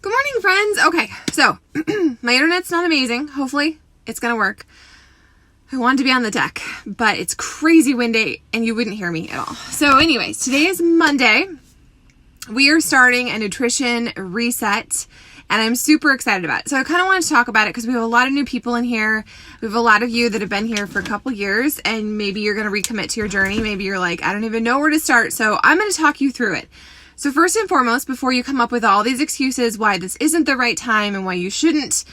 Good morning, friends. Okay, so my internet's not amazing. Hopefully it's gonna work. I wanted to be on the deck, but it's crazy windy and you wouldn't hear me at all. So anyways, today is Monday. We are starting a nutrition reset and I'm super excited about it. So I kind of want to talk about it because we have a lot of new people in here. We have a lot of you that have been here for a couple years and maybe you're going to recommit to your journey. Maybe you're like, I don't even know where to start. So I'm going to talk you through it. So first and foremost, before you come up with all these excuses why this isn't the right time and why you shouldn't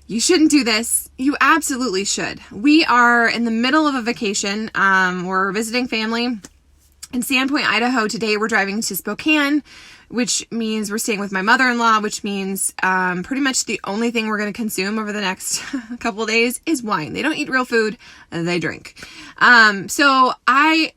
do this, you absolutely should. We are in the middle of a vacation. We're visiting family in Sandpoint, Idaho. Today we're driving to Spokane, which means we're staying with my mother-in-law, which means pretty much the only thing we're going to consume over the next couple of days is wine. They don't eat real food, they drink. So I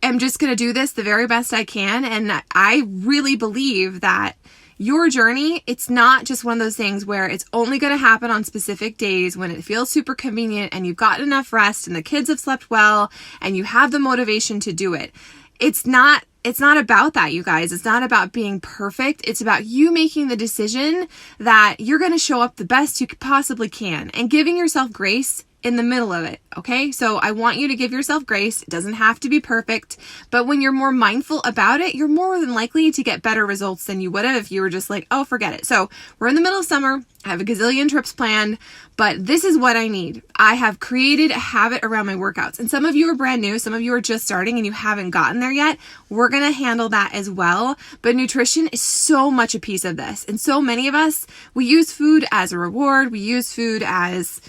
am just going to do this the very best I can. And I really believe that your journey, it's not just one of those things where it's only going to happen on specific days when it feels super convenient and you've gotten enough rest and the kids have slept well and you have the motivation to do it. It's not about that, you guys. It's not about being perfect. It's about you making the decision that you're going to show up the best you possibly can and giving yourself grace in the middle of it. Okay. So I want you to give yourself grace. It doesn't have to be perfect, but when you're more mindful about it, you're more than likely to get better results than you would have if you were just like, oh, forget it. So we're in the middle of summer. I have a gazillion trips planned, but this is what I need. I have created a habit around my workouts, and some of you are brand new. Some of you are just starting and you haven't gotten there yet. We're going to handle that as well. But nutrition is so much a piece of this. And so many of us, we use food as a reward. We use food as,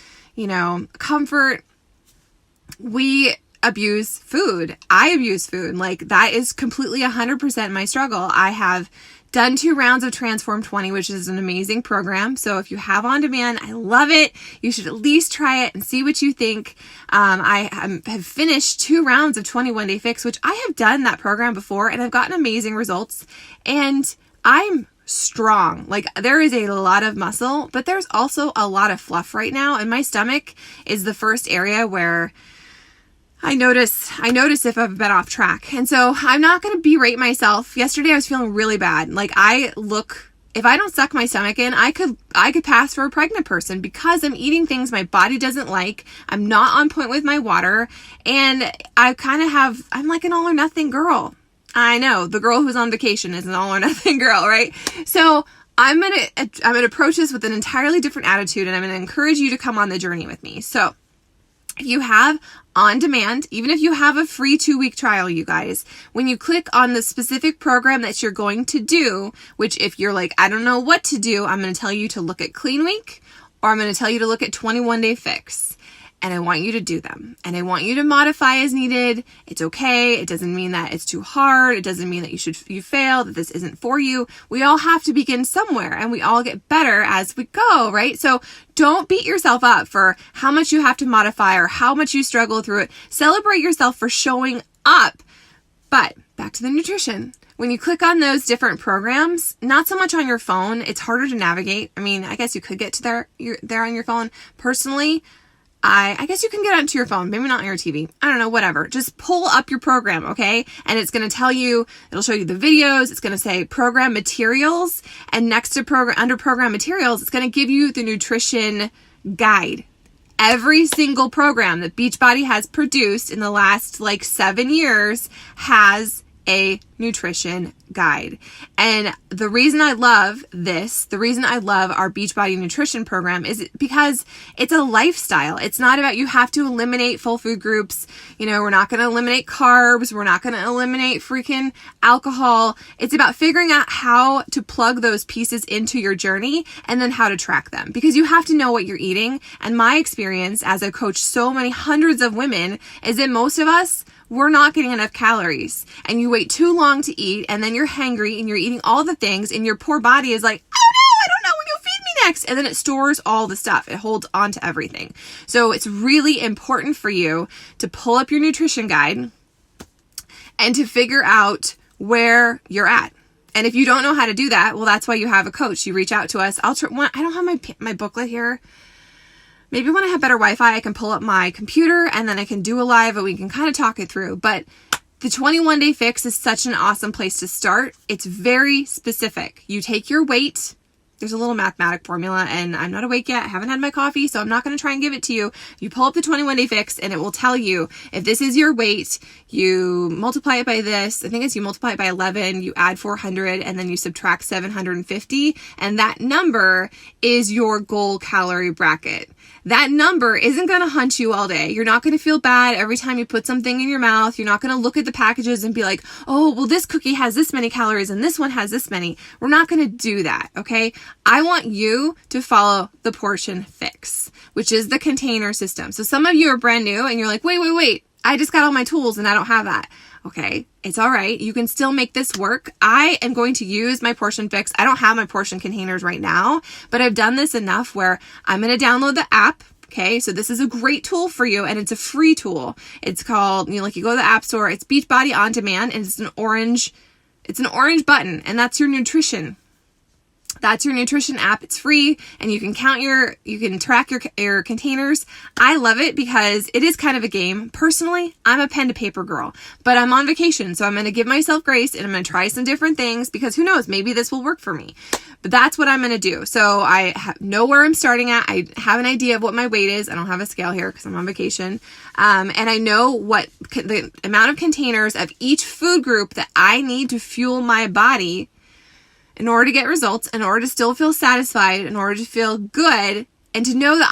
comfort. We abuse food. I abuse food. Like that is completely 100% my struggle. I have done 2 rounds of Transform 20, which is an amazing program. So if you have on demand, I love it. You should at least try it and see what you think. I have finished 2 rounds of 21 Day Fix, which I have done that program before and I've gotten amazing results. And I'm strong. Like there is a lot of muscle, but there's also a lot of fluff right now. And my stomach is the first area where I notice if I've been off track. And so I'm not going to berate myself. Yesterday I was feeling really bad. Like if I don't suck my stomach in, I could pass for a pregnant person because I'm eating things my body doesn't like. I'm not on point with my water. And I'm like an all or nothing girl. I know the girl who's on vacation is an all or nothing girl, right? So I'm going to approach this with an entirely different attitude and I'm going to encourage you to come on the journey with me. So if you have on demand, even if you have a free 2-week trial, you guys, when you click on the specific program that you're going to do, which if you're like, I don't know what to do, I'm going to tell you to look at Clean Week or I'm going to tell you to look at 21 Day Fix. And I want you to do them. And I want you to modify as needed. It's okay. It doesn't mean that it's too hard. It doesn't mean that you fail, that this isn't for you. We all have to begin somewhere and we all get better as we go, right? So don't beat yourself up for how much you have to modify or how much you struggle through it. Celebrate yourself for showing up. But back to the nutrition. When you click on those different programs, not so much on your phone, it's harder to navigate. I mean, I guess you could get to there on your phone. Personally, I guess you can get onto your phone, maybe not on your TV. I don't know, whatever. Just pull up your program, okay? And it's going to tell you, it'll show you the videos. It's going to say program materials. And next to under program materials, it's going to give you the nutrition guide. Every single program that Beachbody has produced in the last 7 years has a nutrition guide. And the reason I love this, the reason I love our Beachbody nutrition program is because it's a lifestyle. It's not about you have to eliminate full food groups. We're not going to eliminate carbs. We're not going to eliminate freaking alcohol. It's about figuring out how to plug those pieces into your journey and then how to track them because you have to know what you're eating. And my experience as I've coached so many hundreds of women is that most of us, we're not getting enough calories and you wait too long to eat and then you're hangry and you're eating all the things and your poor body is like, oh no, I don't know when you'll feed me next. And then it stores all the stuff. It holds on to everything. So it's really important for you to pull up your nutrition guide and to figure out where you're at. And if you don't know how to do that, well, that's why you have a coach. You reach out to us. I don't have my booklet here. Maybe when I have better Wi-Fi, I can pull up my computer and then I can do a live and we can kind of talk it through. But the 21 Day Fix is such an awesome place to start. It's very specific. You take your weight There's a little mathematic formula, and I'm not awake yet. I haven't had my coffee, so I'm not going to try and give it to you. You pull up the 21 Day Fix, and it will tell you if this is your weight, you multiply it by this. I think it's you multiply it by 11, you add 400, and then you subtract 750, and that number is your goal calorie bracket. That number isn't going to hunt you all day. You're not going to feel bad every time you put something in your mouth. You're not going to look at the packages and be like, oh, well, this cookie has this many calories and this one has this many. We're not going to do that, okay? I want you to follow the Portion Fix, which is the container system. So some of you are brand new and you're like, wait. I just got all my tools and I don't have that. Okay, it's all right. You can still make this work. I am going to use my Portion Fix. I don't have my portion containers right now, but I've done this enough where I'm going to download the app. Okay, so this is a great tool for you, and it's a free tool. It's called, you go to the App Store, it's Beachbody On Demand, and it's an orange button, and that's your nutrition. That's your nutrition app. It's free, and you can track your containers. I love it because it is kind of a game. Personally, I'm a pen to paper girl, but I'm on vacation, so I'm going to give myself grace and I'm going to try some different things because who knows, maybe this will work for me. But that's what I'm going to do. So I know where I'm starting at. I have an idea of what my weight is. I don't have a scale here because I'm on vacation. And I know what the amount of containers of each food group that I need to fuel my body in order to get results, in order to still feel satisfied, in order to feel good, and to know that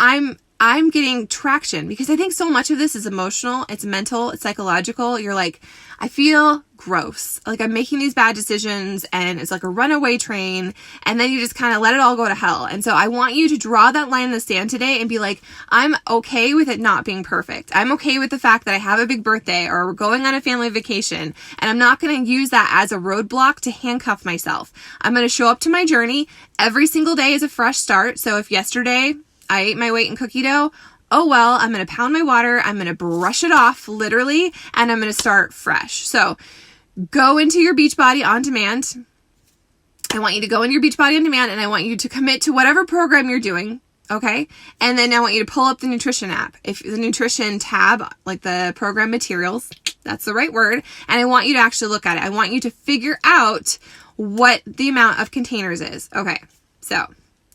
I'm getting traction, because I think so much of this is emotional, it's mental, it's psychological. You're like, I feel gross. Like I'm making these bad decisions and it's like a runaway train, and then you just kind of let it all go to hell. And so I want you to draw that line in the sand today and be like, I'm okay with it not being perfect. I'm okay with the fact that I have a big birthday or we're going on a family vacation, and I'm not going to use that as a roadblock to handcuff myself. I'm going to show up to my journey. Every single day is a fresh start. So if yesterday I ate my weight in cookie dough, oh well, I'm going to pound my water, I'm going to brush it off literally, and I'm going to start fresh. So go into your Beachbody On Demand. I want you to go into your Beachbody On Demand, and I want you to commit to whatever program you're doing, okay? And then I want you to pull up the nutrition app. If the nutrition tab, like the program materials, that's the right word, and I want you to actually look at it. I want you to figure out what the amount of containers is. Okay, so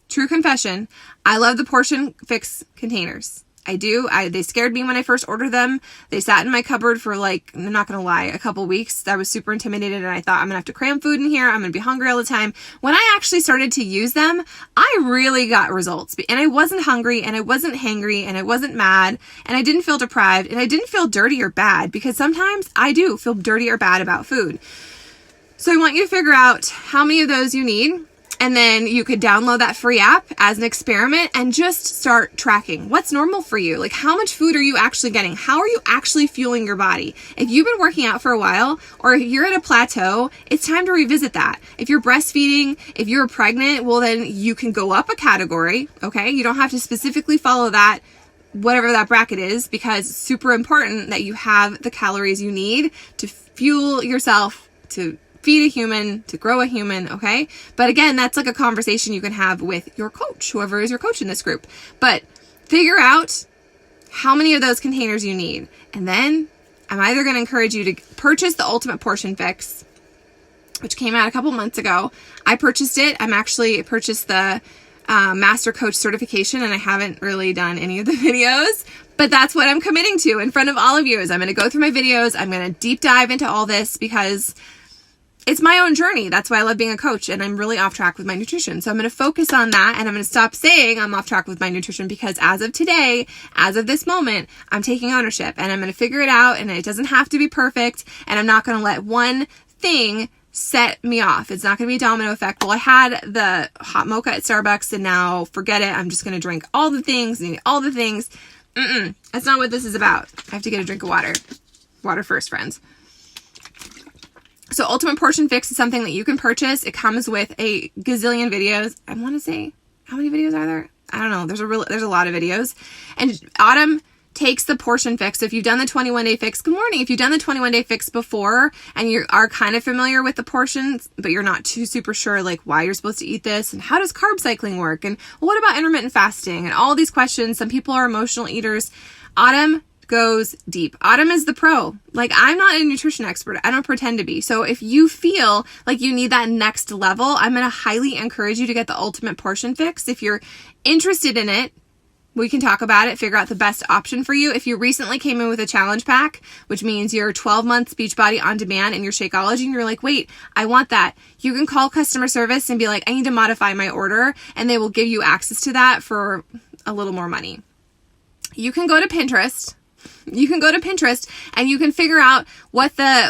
true confession, I love the Portion Fix containers. I do. They scared me when I first ordered them. They sat in my cupboard for I'm not going to lie, a couple weeks. I was super intimidated and I thought I'm going to have to cram food in here. I'm going to be hungry all the time. When I actually started to use them, I really got results. And I wasn't hungry and I wasn't hangry and I wasn't mad and I didn't feel deprived and I didn't feel dirty or bad, because sometimes I do feel dirty or bad about food. So I want you to figure out how many of those you need. And then you could download that free app as an experiment and just start tracking what's normal for you. Like, how much food are you actually getting? How are you actually fueling your body? If you've been working out for a while, or if you're at a plateau, it's time to revisit that. If you're breastfeeding, if you're pregnant, well, then you can go up a category, okay? You don't have to specifically follow that, whatever that bracket is, because it's super important that you have the calories you need to fuel yourself, to feed a human, to grow a human, okay? But again, that's like a conversation you can have with your coach, whoever is your coach in this group. But figure out how many of those containers you need. And then I'm either going to encourage you to purchase the Ultimate Portion Fix, which came out a couple months ago. I purchased it. I purchased the Master Coach certification, and I haven't really done any of the videos. But that's what I'm committing to in front of all of you, is I'm going to go through my videos. I'm going to deep dive into all this because it's my own journey. That's why I love being a coach, and I'm really off track with my nutrition. So I'm going to focus on that, and I'm going to stop saying I'm off track with my nutrition, because as of today, as of this moment, I'm taking ownership and I'm going to figure it out, and it doesn't have to be perfect, and I'm not going to let one thing set me off. It's not going to be a domino effect. Well, I had the hot mocha at Starbucks and now forget it. I'm just going to drink all the things and eat all the things. That's not what this is about. I have to get a drink of water. Water first, friends. So Ultimate Portion Fix is something that you can purchase. It comes with a gazillion videos. I want to say, how many videos are there? I don't know. There's a lot of videos. And Autumn takes the Portion Fix. So if you've done the 21 Day Fix, good morning. If you've done the 21 Day Fix before and you are kind of familiar with the portions, but you're not too super sure like why you're supposed to eat this and how does carb cycling work and what about intermittent fasting and all these questions. Some people are emotional eaters. Autumn goes deep. Autumn is the pro. Like, I'm not a nutrition expert. I don't pretend to be. So if you feel like you need that next level, I'm going to highly encourage you to get the Ultimate Portion Fix. If you're interested in it, we can talk about it, figure out the best option for you. If you recently came in with a challenge pack, which means your 12 months Beachbody on demand and your Shakeology, and you're like, wait, I want that. You can call customer service and be like, I need to modify my order, and they will give you access to that for a little more money. You can go to Pinterest. And you can figure out what the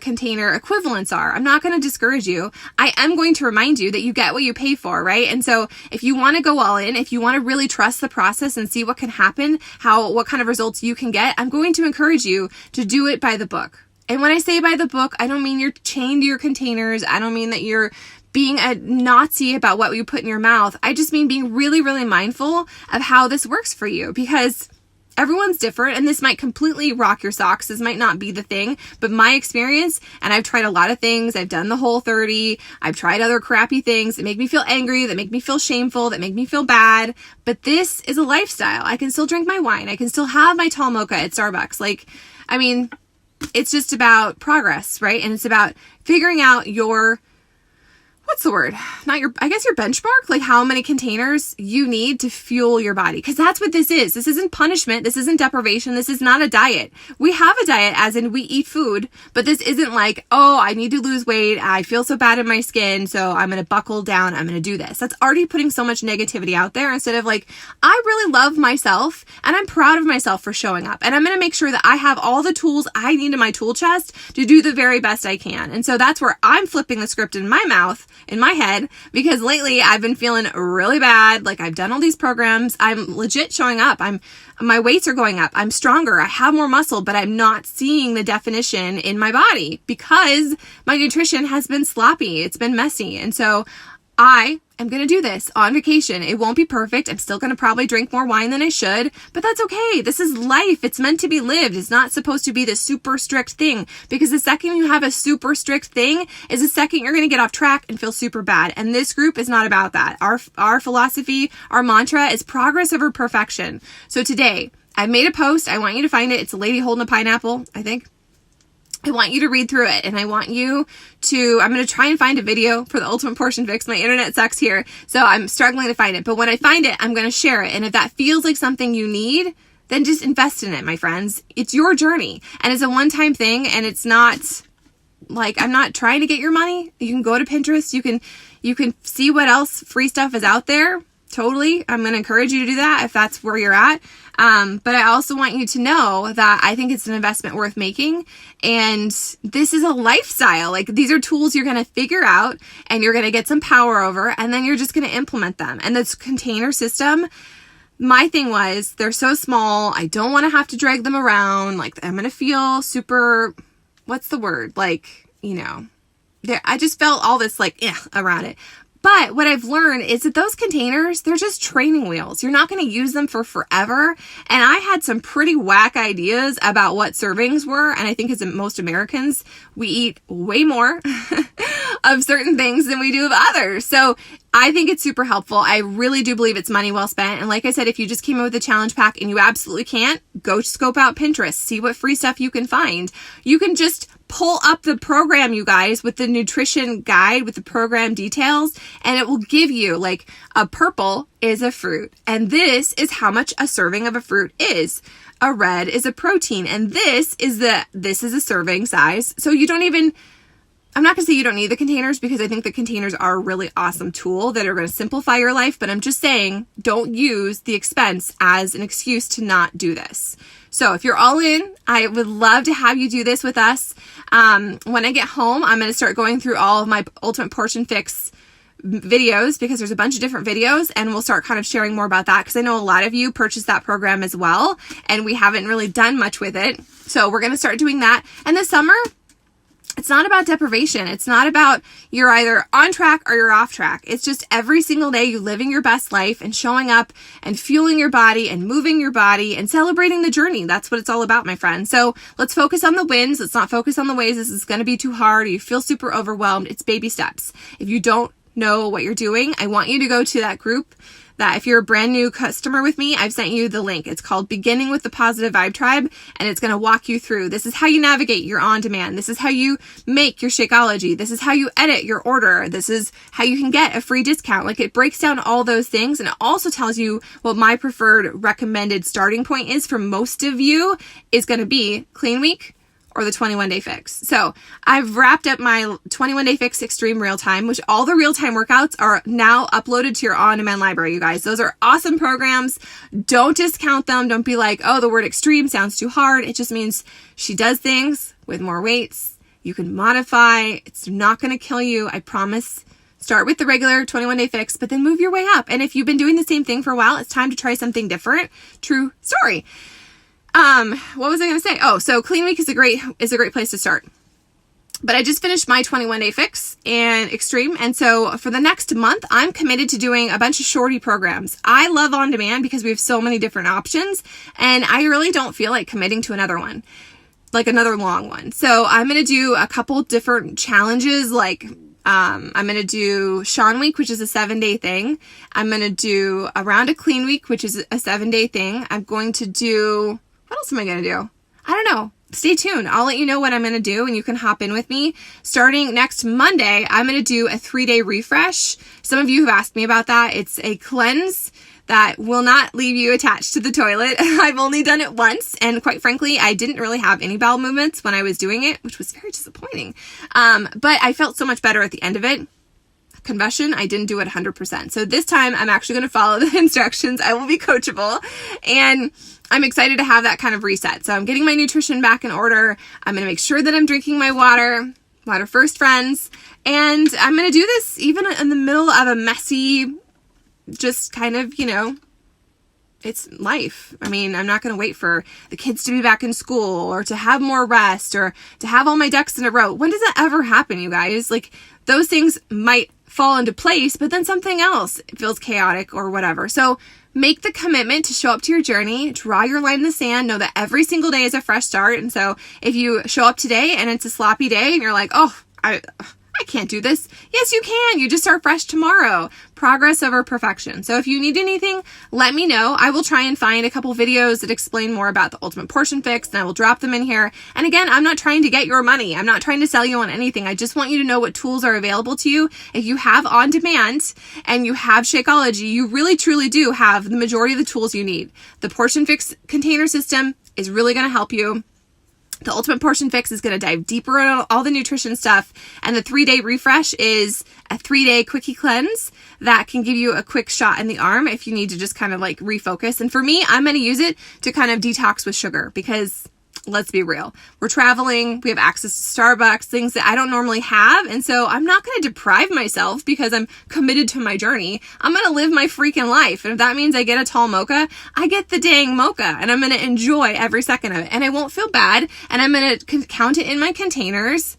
container equivalents are. I'm not going to discourage you. I am going to remind you that you get what you pay for, right? And so if you want to go all in, if you want to really trust the process and see what can happen, what kind of results you can get, I'm going to encourage you to do it by the book. And when I say by the book, I don't mean you're chained to your containers. I don't mean that you're being a Nazi about what you put in your mouth. I just mean being really, really mindful of how this works for you, because everyone's different, and this might completely rock your socks. This might not be the thing, but my experience, and I've tried a lot of things. I've done the Whole30. I've tried other crappy things that make me feel angry, that make me feel shameful, that make me feel bad. But this is a lifestyle. I can still drink my wine. I can still have my tall mocha at Starbucks. It's just about progress, right? And it's about figuring out your your benchmark, like how many containers you need to fuel your body. Because that's what this is. This isn't punishment. This isn't deprivation. This is not a diet. We have a diet as in we eat food, but this isn't like, oh, I need to lose weight. I feel so bad in my skin, so I'm going to buckle down. I'm going to do this. That's already putting so much negativity out there instead of like, I really love myself and I'm proud of myself for showing up. And I'm going to make sure that I have all the tools I need in my tool chest to do the very best I can. And so that's where I'm flipping the script in my mouth, in my head, because lately I've been feeling really bad. Like, I've done all these programs. I'm legit showing up. My weights are going up. I'm stronger. I have more muscle, but I'm not seeing the definition in my body because my nutrition has been sloppy. It's been messy. And so I am going to do this on vacation. It won't be perfect. I'm still going to probably drink more wine than I should, but that's okay. This is life. It's meant to be lived. It's not supposed to be the super strict thing, because the second you have a super strict thing is the second you're going to get off track and feel super bad. And this group is not about that. Our philosophy, our mantra is progress over perfection. So today I've made a post. I want you to find it. It's a lady holding a pineapple, I think. I want you to read through it, and I want you to, I'm going to try and find a video for the Ultimate Portion Fix. My internet sucks here, so I'm struggling to find it. But when I find it, I'm going to share it. And if that feels like something you need, then just invest in it, my friends. It's your journey, and it's a one-time thing, and it's not like, I'm not trying to get your money. You can go to Pinterest. You can see what else free stuff is out there. Totally. I'm going to encourage you to do that if that's where you're at. But I also want you to know that I think it's an investment worth making. And this is a lifestyle. Like, these are tools you're going to figure out and you're going to get some power over, and then you're just going to implement them. And this container system, my thing was, they're so small. I don't want to have to drag them around. Like, I'm going to feel super, what's the word? Like, I just felt all this around it. But what I've learned is that those containers, they're just training wheels. You're not going to use them for forever. And I had some pretty whack ideas about what servings were. And I think as most Americans, we eat way more of certain things than we do of others. So I think it's super helpful. I really do believe it's money well spent. And like I said, if you just came in with a challenge pack and you absolutely can't, go scope out Pinterest, see what free stuff you can find. You can just pull up the program, you guys, with the nutrition guide, with the program details, and it will give you, like, a purple is a fruit, and this is how much a serving of a fruit is. A red is a protein, and this is a serving size. So you don't even, I'm not going to say you don't need the containers, because I think the containers are a really awesome tool that are going to simplify your life, but I'm just saying, don't use the expense as an excuse to not do this. So if you're all in, I would love to have you do this with us. When I get home, I'm going to start going through all of my Ultimate Portion Fix videos, because there's a bunch of different videos, and we'll start kind of sharing more about that, because I know a lot of you purchased that program as well, and we haven't really done much with it. So we're going to start doing that. And this summer, it's not about deprivation. It's not about you're either on track or you're off track. It's just every single day you living your best life and showing up and fueling your body and moving your body and celebrating the journey. That's what it's all about, my friend. So let's focus on the wins. Let's not focus on the ways this is going to be too hard or you feel super overwhelmed. It's baby steps. If you don't know what you're doing, I want you to go to that group that if you're a brand new customer with me, I've sent you the link. It's called Beginning with the Positive Vibe Tribe, and it's going to walk you through. This is how you navigate your on-demand. This is how you make your Shakeology. This is how you edit your order. This is how you can get a free discount. Like, it breaks down all those things, and it also tells you what my preferred recommended starting point is for most of you is going to be Clean Week or the 21-day fix. So I've wrapped up my 21-day fix extreme real time, which all the real time workouts are now uploaded to your on-demand library, you guys. Those are awesome programs. Don't discount them. Don't be like, oh, the word extreme sounds too hard. It just means she does things with more weights. You can modify. It's not going to kill you. I promise. Start with the regular 21-day fix, but then move your way up. And if you've been doing the same thing for a while, it's time to try something different. True story. What was I going to say? Oh, so Clean Week is a great place to start. But I just finished my 21-day fix and extreme. And so for the next month, I'm committed to doing a bunch of shorty programs. I love on demand because we have so many different options, and I really don't feel like committing to another one, like another long one. So I'm going to do a couple different challenges, like I'm going to do Sean Week, which is a 7-day thing. I'm going to do Around a Clean Week, which is a 7-day thing. I'm going to do, what else am I going to do? I don't know. Stay tuned. I'll let you know what I'm going to do, and you can hop in with me. Starting next Monday, I'm going to do a 3-day refresh. Some of you have asked me about that. It's a cleanse that will not leave you attached to the toilet. I've only done it once, and quite frankly, I didn't really have any bowel movements when I was doing it, which was very disappointing. But I felt so much better at the end of it. Confession, I didn't do it 100%. So this time I'm actually going to follow the instructions. I will be coachable, and I'm excited to have that kind of reset. So I'm getting my nutrition back in order. I'm going to make sure that I'm drinking my water first, friends. And I'm going to do this even in the middle of a messy, just kind of, it's life. I mean, I'm not going to wait for the kids to be back in school or to have more rest or to have all my ducks in a row. When does that ever happen, you guys? Like, those things might fall into place, but then something else feels chaotic or whatever. So make the commitment to show up to your journey, draw your line in the sand, know that every single day is a fresh start. And so if you show up today and it's a sloppy day and you're like, oh, I can't do this. Yes, you can. You just start fresh tomorrow. Progress over perfection. So if you need anything, let me know. I will try and find a couple videos that explain more about the Ultimate Portion Fix, and I will drop them in here. And again, I'm not trying to get your money. I'm not trying to sell you on anything. I just want you to know what tools are available to you. If you have on demand and you have Shakeology, you really truly do have the majority of the tools you need. The Portion Fix container system is really going to help you. The Ultimate Portion Fix is going to dive deeper into all the nutrition stuff. And the 3-day refresh is a 3-day quickie cleanse that can give you a quick shot in the arm if you need to just kind of like refocus. And for me, I'm going to use it to kind of detox with sugar because let's be real. We're traveling. We have access to Starbucks, things that I don't normally have. And so I'm not going to deprive myself because I'm committed to my journey. I'm going to live my freaking life. And if that means I get a tall mocha, I get the dang mocha, and I'm going to enjoy every second of it. And I won't feel bad. And I'm going to count it in my containers.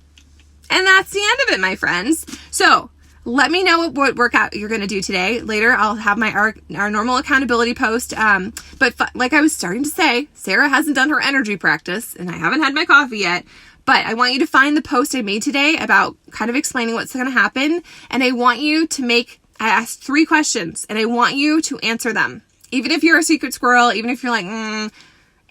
And that's the end of it, my friends. So let me know what workout you're going to do today. Later, I'll have our normal accountability post. But like I was starting to say, Sarah hasn't done her energy practice, and I haven't had my coffee yet. But I want you to find the post I made today about kind of explaining what's going to happen. And I want you to I asked 3 questions, and I want you to answer them. Even if you're a secret squirrel, even if you're like,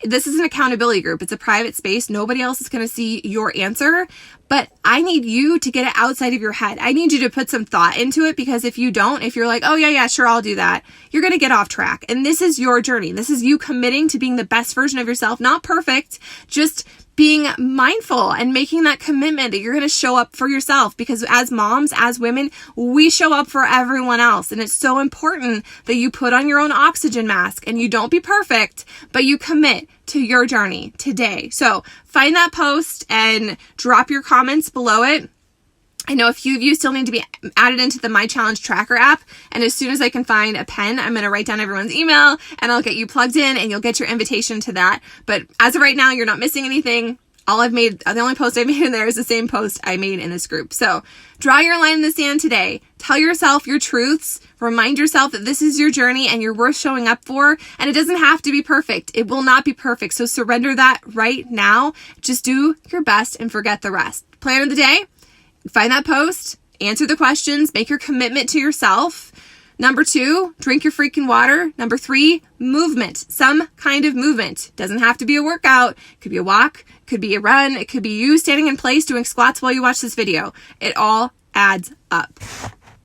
this is an accountability group. It's a private space. Nobody else is going to see your answer, but I need you to get it outside of your head. I need you to put some thought into it, because if you don't, if you're like, oh yeah, sure, I'll do that, you're going to get off track. And this is your journey. This is you committing to being the best version of yourself, not perfect, just being mindful and making that commitment that you're going to show up for yourself, because as moms, as women, we show up for everyone else. And it's so important that you put on your own oxygen mask and you don't be perfect, but you commit to your journey today. So find that post and drop your comments below it. I know a few of you still need to be added into the My Challenge Tracker app. And as soon as I can find a pen, I'm going to write down everyone's email and I'll get you plugged in and you'll get your invitation to that. But as of right now, you're not missing anything. The only post I made in there is the same post I made in this group. So draw your line in the sand today. Tell yourself your truths. Remind yourself that this is your journey and you're worth showing up for. And it doesn't have to be perfect. It will not be perfect. So surrender that right now. Just do your best and forget the rest. Plan of the day. Find that post, answer the questions, make your commitment to yourself, Number 2, drink your freaking water. Number 3, movement. Some kind of movement. Doesn't have to be a workout. It could be a walk. It could be a run. It could be you standing in place doing squats while you watch this video. It all adds up.